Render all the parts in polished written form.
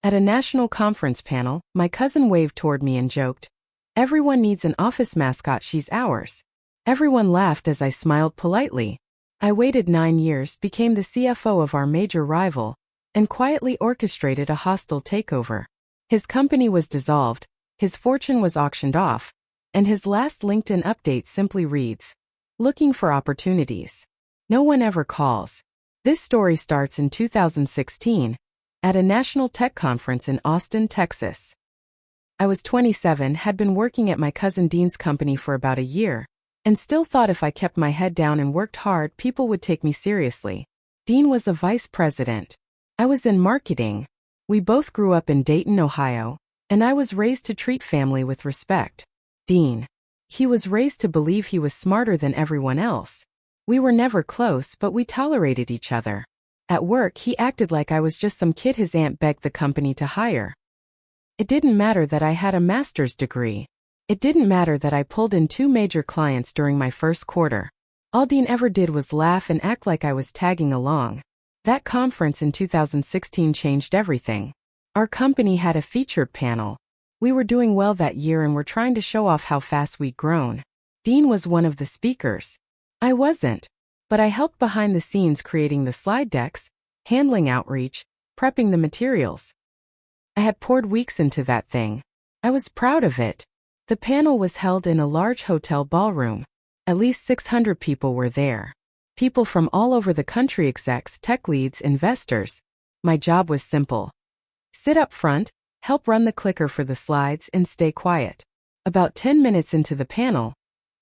At a national conference panel, my cousin waved toward me and joked, "Everyone needs an office mascot, she's ours." Everyone laughed as I smiled politely. I waited 9 years, became the CFO of our major rival, and quietly orchestrated a hostile takeover. His company was dissolved, his fortune was auctioned off, and his last LinkedIn update simply reads, "Looking for opportunities. No one ever calls." This story starts in 2016, at a national tech conference in Austin, Texas. I was 27, had been working at my cousin Dean's company for about a year, and still thought if I kept my head down and worked hard, people would take me seriously. Dean was a vice president. I was in marketing. We both grew up in Dayton, Ohio, and I was raised to treat family with respect. Dean. He was raised to believe he was smarter than everyone else. We were never close, but we tolerated each other. At work, he acted like I was just some kid his aunt begged the company to hire. It didn't matter that I had a master's degree. It didn't matter that I pulled in 2 major clients during my first quarter. All Dean ever did was laugh and act like I was tagging along. That conference in 2016 changed everything. Our company had a featured panel. We were doing well that year and were trying to show off how fast we'd grown. Dean was one of the speakers. I wasn't. But I helped behind the scenes creating the slide decks, handling outreach, prepping the materials. I had poured weeks into that thing. I was proud of it. The panel was held in a large hotel ballroom. At least 600 people were there. People from all over the country, execs, tech leads, investors. My job was simple. Sit up front, help run the clicker for the slides, and stay quiet. About 10 minutes into the panel,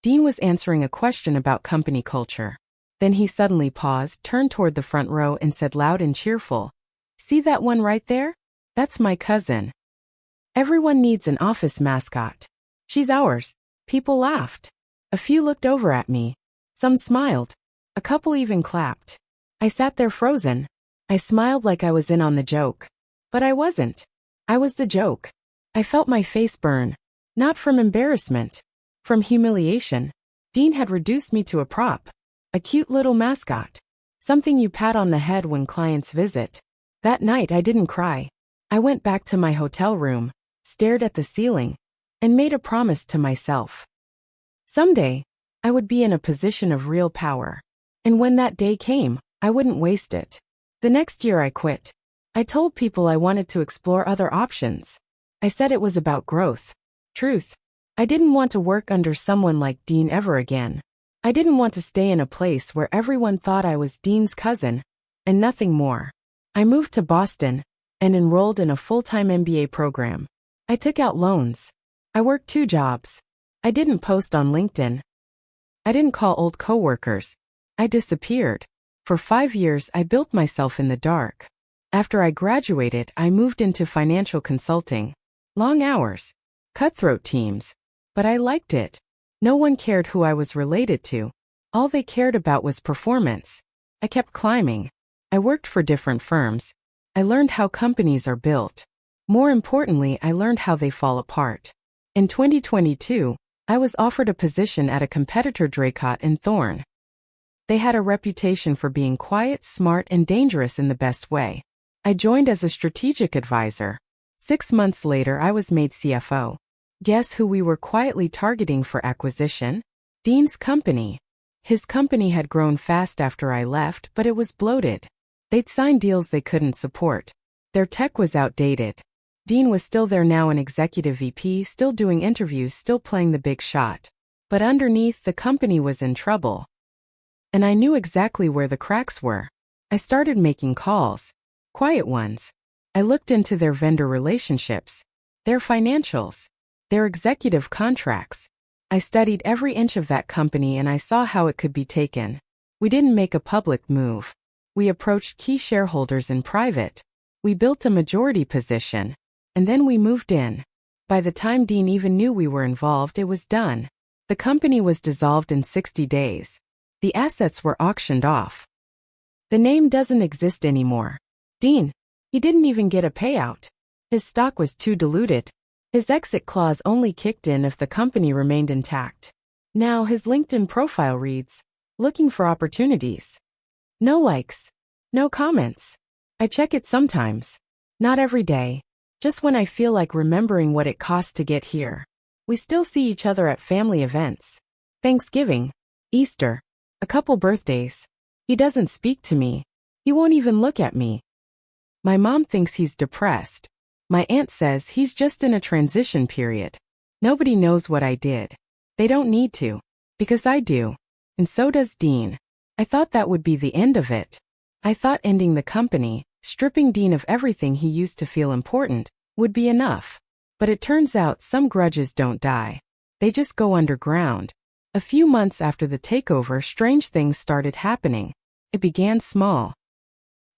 Dean was answering a question about company culture. Then he suddenly paused, turned toward the front row, and said loud and cheerful, "See that one right there? That's my cousin. Everyone needs an office mascot. She's ours." People laughed. A few looked over at me. Some smiled. A couple even clapped. I sat there frozen. I smiled like I was in on the joke. But I wasn't. I was the joke. I felt my face burn. Not from embarrassment. From humiliation. Dean had reduced me to a prop. A cute little mascot. Something you pat on the head when clients visit. That night I didn't cry. I went back to my hotel room, stared at the ceiling, and made a promise to myself. Someday, I would be in a position of real power. And when that day came, I wouldn't waste it. The next year I quit. I told people I wanted to explore other options. I said it was about growth. Truth. I didn't want to work under someone like Dean ever again. I didn't want to stay in a place where everyone thought I was Dean's cousin, and nothing more. I moved to Boston and enrolled in a full-time MBA program. I took out loans. I worked 2 jobs. I didn't post on LinkedIn. I didn't call old coworkers. I disappeared. For 5 years, I built myself in the dark. After I graduated, I moved into financial consulting. Long hours. Cutthroat teams. But I liked it. No one cared who I was related to. All they cared about was performance. I kept climbing. I worked for different firms. I learned how companies are built. More importantly, I learned how they fall apart. In 2022, I was offered a position at a competitor, Draycott and Thorne. They had a reputation for being quiet, smart, and dangerous in the best way. I joined as a strategic advisor. 6 months later, I was made CFO. Guess who we were quietly targeting for acquisition? Dean's company. His company had grown fast after I left, but it was bloated. They'd signed deals they couldn't support. Their tech was outdated. Dean was still there, now an executive VP, still doing interviews, still playing the big shot. But underneath, the company was in trouble. And I knew exactly where the cracks were. I started making calls. Quiet ones. I looked into their vendor relationships, their financials, their executive contracts. I studied every inch of that company and I saw how it could be taken. We didn't make a public move. We approached key shareholders in private. We built a majority position. And then we moved in. By the time Dean even knew we were involved, it was done. The company was dissolved in 60 days. The assets were auctioned off. The name doesn't exist anymore. Dean, he didn't even get a payout. His stock was too diluted. His exit clause only kicked in if the company remained intact. Now his LinkedIn profile reads, "Looking for opportunities." No likes. No comments. I check it sometimes. Not every day. Just when I feel like remembering what it cost to get here. We still see each other at family events. Thanksgiving, Easter, a couple birthdays. He doesn't speak to me. He won't even look at me. My mom thinks he's depressed. My aunt says he's just in a transition period. Nobody knows what I did. They don't need to. Because I do. And so does Dean. I thought that would be the end of it. I thought ending the company, stripping Dean of everything he used to feel important, would be enough. But it turns out some grudges don't die. They just go underground. A few months after the takeover, strange things started happening. It began small.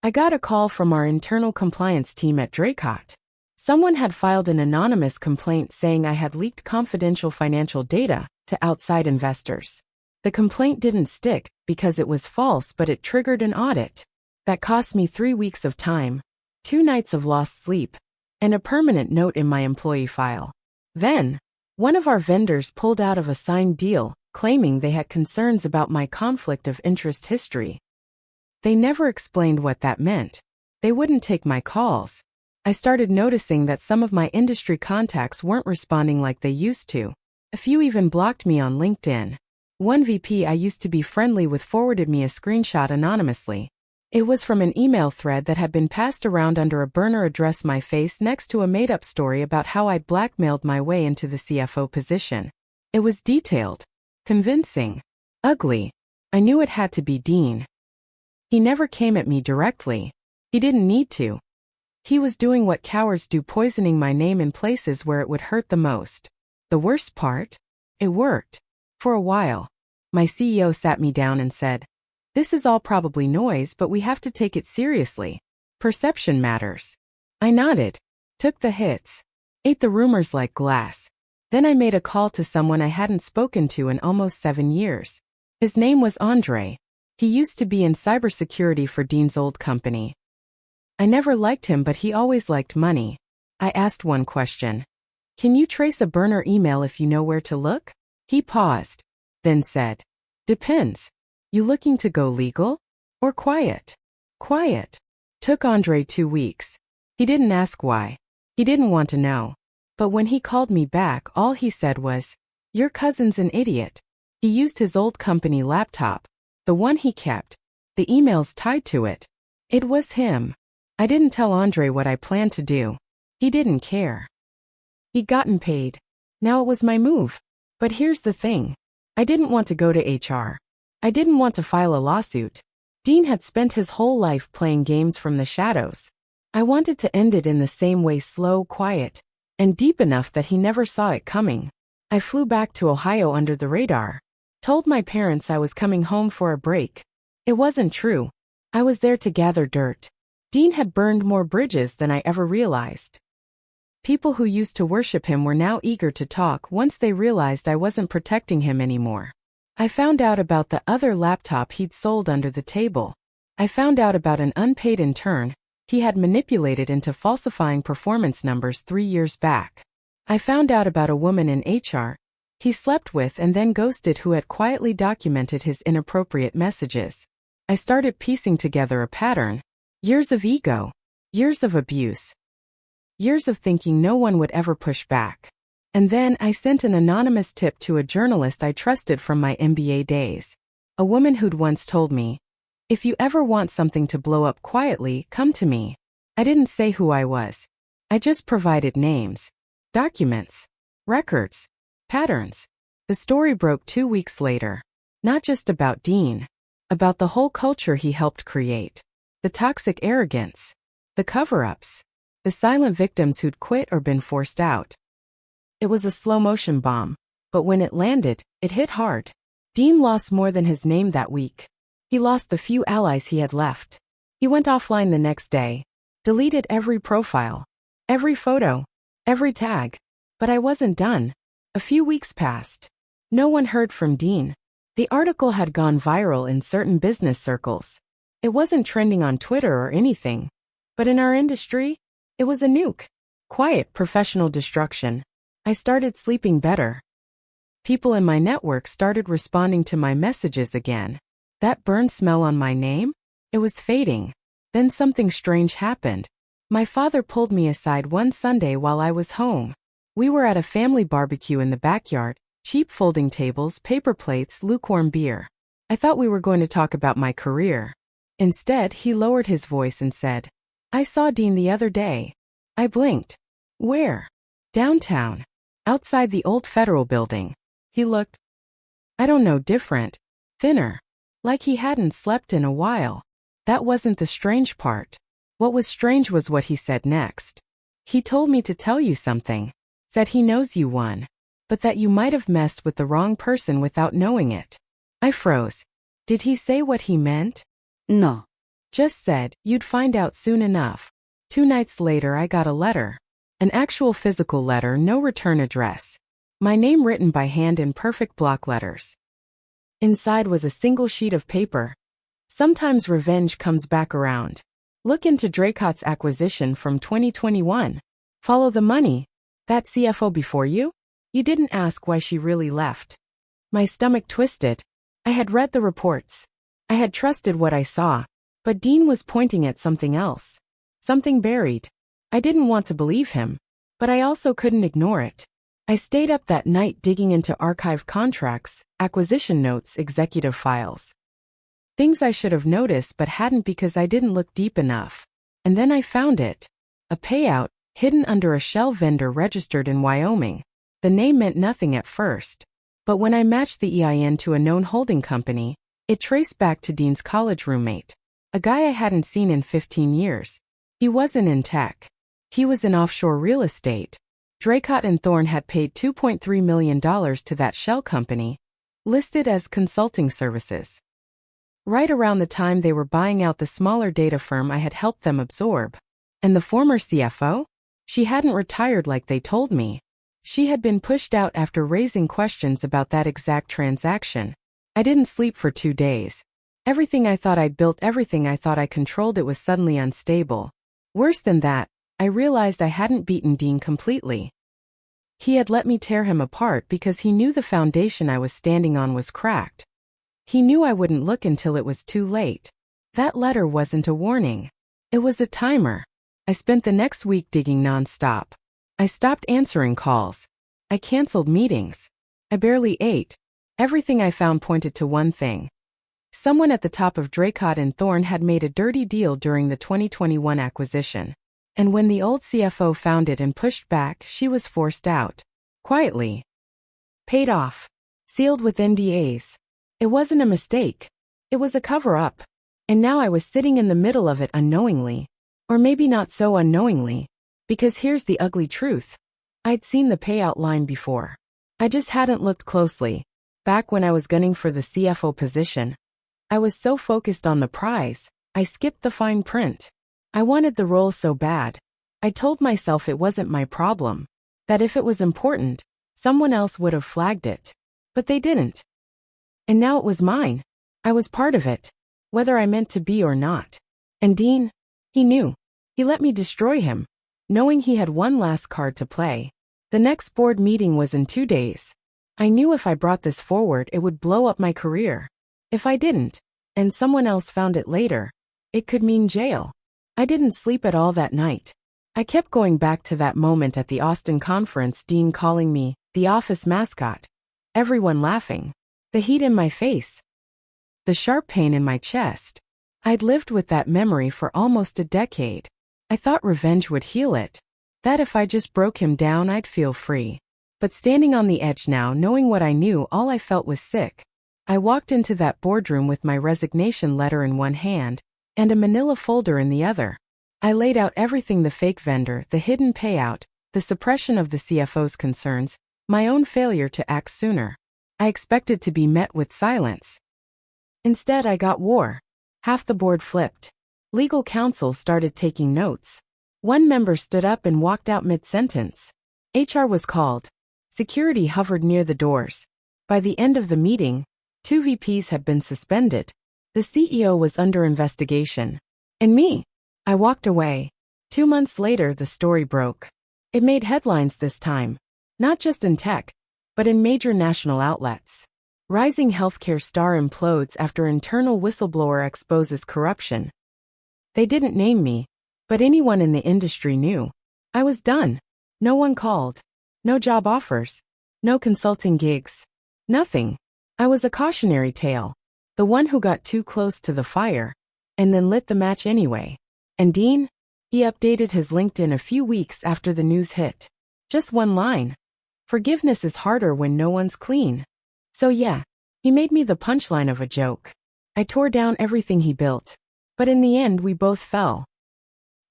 I got a call from our internal compliance team at Draycott. Someone had filed an anonymous complaint saying I had leaked confidential financial data to outside investors. The complaint didn't stick because it was false, but it triggered an audit. That cost me 3 weeks of time, 2 nights of lost sleep, and a permanent note in my employee file. Then, one of our vendors pulled out of a signed deal, claiming they had concerns about my conflict of interest history. They never explained what that meant. They wouldn't take my calls. I started noticing that some of my industry contacts weren't responding like they used to. A few even blocked me on LinkedIn. One VP I used to be friendly with forwarded me a screenshot anonymously. It was from an email thread that had been passed around under a burner address, my face next to a made-up story about how I'd blackmailed my way into the CFO position. It was detailed, convincing, ugly. I knew it had to be Dean. He never came at me directly. He didn't need to. He was doing what cowards do, poisoning my name in places where it would hurt the most. The worst part? It worked. For a while. My CEO sat me down and said, "This is all probably noise, but we have to take it seriously. Perception matters." I nodded, took the hits, ate the rumors like glass. Then I made a call to someone I hadn't spoken to in almost 7 years. His name was Andre. He used to be in cybersecurity for Dean's old company. I never liked him, but he always liked money. I asked one question. "Can you trace a burner email if you know where to look?" He paused, then said, "Depends. You looking to go legal? Or quiet?" Quiet. Took Andre 2 weeks. He didn't ask why. He didn't want to know. But when he called me back, all he said was, "Your cousin's an idiot. He used his old company laptop. The one he kept. The emails tied to it. It was him." I didn't tell Andre what I planned to do. He didn't care. He'd gotten paid. Now it was my move. But here's the thing. I didn't want to go to HR. I didn't want to file a lawsuit. Dean had spent his whole life playing games from the shadows. I wanted to end it in the same way, slow, quiet, and deep enough that he never saw it coming. I flew back to Ohio under the radar. Told my parents I was coming home for a break. It wasn't true. I was there to gather dirt. Dean had burned more bridges than I ever realized. People who used to worship him were now eager to talk once they realized I wasn't protecting him anymore. I found out about the other laptop he'd sold under the table. I found out about an unpaid intern he had manipulated into falsifying performance numbers 3 years back. I found out about a woman in HR he slept with and then ghosted who had quietly documented his inappropriate messages. I started piecing together a pattern. Years of ego. Years of abuse. Years of thinking no one would ever push back. And then I sent an anonymous tip to a journalist I trusted from my MBA days. A woman who'd once told me, "If you ever want something to blow up quietly, come to me." I didn't say who I was. I just provided names, documents, records, patterns. The story broke 2 weeks later. Not just about Dean. About the whole culture he helped create. The toxic arrogance. The cover-ups. The silent victims who'd quit or been forced out. It was a slow-motion bomb. But when it landed, it hit hard. Dean lost more than his name that week. He lost the few allies he had left. He went offline the next day. Deleted every profile. Every photo. Every tag. But I wasn't done. A few weeks passed. No one heard from Dean. The article had gone viral in certain business circles. It wasn't trending on Twitter or anything. But in our industry, it was a nuke. Quiet, professional destruction. I started sleeping better. People in my network started responding to my messages again. That burn smell on my name? It was fading. Then something strange happened. My father pulled me aside one Sunday while I was home. We were at a family barbecue in the backyard, cheap folding tables, paper plates, lukewarm beer. I thought we were going to talk about my career. Instead, he lowered his voice and said, "I saw Dean the other day." I blinked. "Where?" "Downtown. Outside the old Federal building." He looked, I don't know, different. Thinner. Like he hadn't slept in a while. That wasn't the strange part. What was strange was what he said next. "He told me to tell you something. Said he knows you won. But that you might have messed with the wrong person without knowing it." I froze. Did he say what he meant? No. Just said, "You'd find out soon enough." 2 nights later I got a letter. An actual physical letter, no return address. My name written by hand in perfect block letters. Inside was a single sheet of paper. "Sometimes revenge comes back around. Look into Draycott's acquisition from 2021. Follow the money. That CFO before you? You didn't ask why she really left." My stomach twisted. I had read the reports. I had trusted what I saw. But Dean was pointing at something else. Something buried. I didn't want to believe him. But I also couldn't ignore it. I stayed up that night digging into archived contracts, acquisition notes, executive files. Things I should have noticed but hadn't because I didn't look deep enough. And then I found it. A payout, hidden under a shell vendor registered in Wyoming. The name meant nothing at first. But when I matched the EIN to a known holding company, it traced back to Dean's college roommate. A guy I hadn't seen in 15 years. He wasn't in tech. He was in offshore real estate. Draycott and Thorne had paid $2.3 million to that shell company, listed as consulting services. Right around the time they were buying out the smaller data firm I had helped them absorb. And the former CFO? She hadn't retired like they told me. She had been pushed out after raising questions about that exact transaction. I didn't sleep for 2 days. Everything I thought I'd built, everything I thought I controlled, it was suddenly unstable. Worse than that, I realized I hadn't beaten Dean completely. He had let me tear him apart because he knew the foundation I was standing on was cracked. He knew I wouldn't look until it was too late. That letter wasn't a warning. It was a timer. I spent the next week digging nonstop. I stopped answering calls. I canceled meetings. I barely ate. Everything I found pointed to one thing. Someone at the top of Draycott and Thorne had made a dirty deal during the 2021 acquisition. And when the old CFO found it and pushed back, she was forced out. Quietly. Paid off. Sealed with NDAs. It wasn't a mistake. It was a cover-up. And now I was sitting in the middle of it unknowingly. Or maybe not so unknowingly. Because here's the ugly truth. I'd seen the payout line before. I just hadn't looked closely. Back when I was gunning for the CFO position. I was so focused on the prize, I skipped the fine print. I wanted the role so bad. I told myself it wasn't my problem. That if it was important, someone else would have flagged it. But they didn't. And now it was mine. I was part of it. Whether I meant to be or not. And Dean? He knew. He let me destroy him. Knowing he had one last card to play. The next board meeting was in 2 days. I knew if I brought this forward it would blow up my career. If I didn't, and someone else found it later, it could mean jail. I didn't sleep at all that night. I kept going back to that moment at the Austin conference, Dean calling me the office mascot. Everyone laughing. The heat in my face. The sharp pain in my chest. I'd lived with that memory for almost a decade. I thought revenge would heal it. That if I just broke him down I'd feel free. But standing on the edge now, knowing what I knew, all I felt was sick. I walked into that boardroom with my resignation letter in one hand, and a manila folder in the other. I laid out everything: the fake vendor, the hidden payout, the suppression of the CFO's concerns, my own failure to act sooner. I expected to be met with silence. Instead I got war. Half the board flipped. Legal counsel started taking notes. One member stood up and walked out mid-sentence. HR was called. Security hovered near the doors. By the end of the meeting, 2 VPs had been suspended. The CEO was under investigation. And me? I walked away. 2 months later the story broke. It made headlines this time. Not just in tech, but in major national outlets. Rising healthcare star implodes after internal whistleblower exposes corruption. They didn't name me, But anyone in the industry knew. I was done. No one called. No job offers. No consulting gigs. Nothing. I was a cautionary tale. The one who got too close to the fire. And then lit the match anyway. And Dean? He updated his LinkedIn a few weeks after the news hit. Just one line. Forgiveness is harder when no one's clean. So yeah, he made me the punchline of a joke. I tore down everything he built. But in the end we both fell.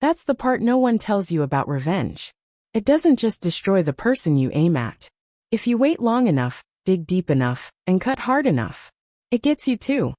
That's the part no one tells you about revenge. It doesn't just destroy the person you aim at. If you wait long enough, dig deep enough, and cut hard enough, it gets you too.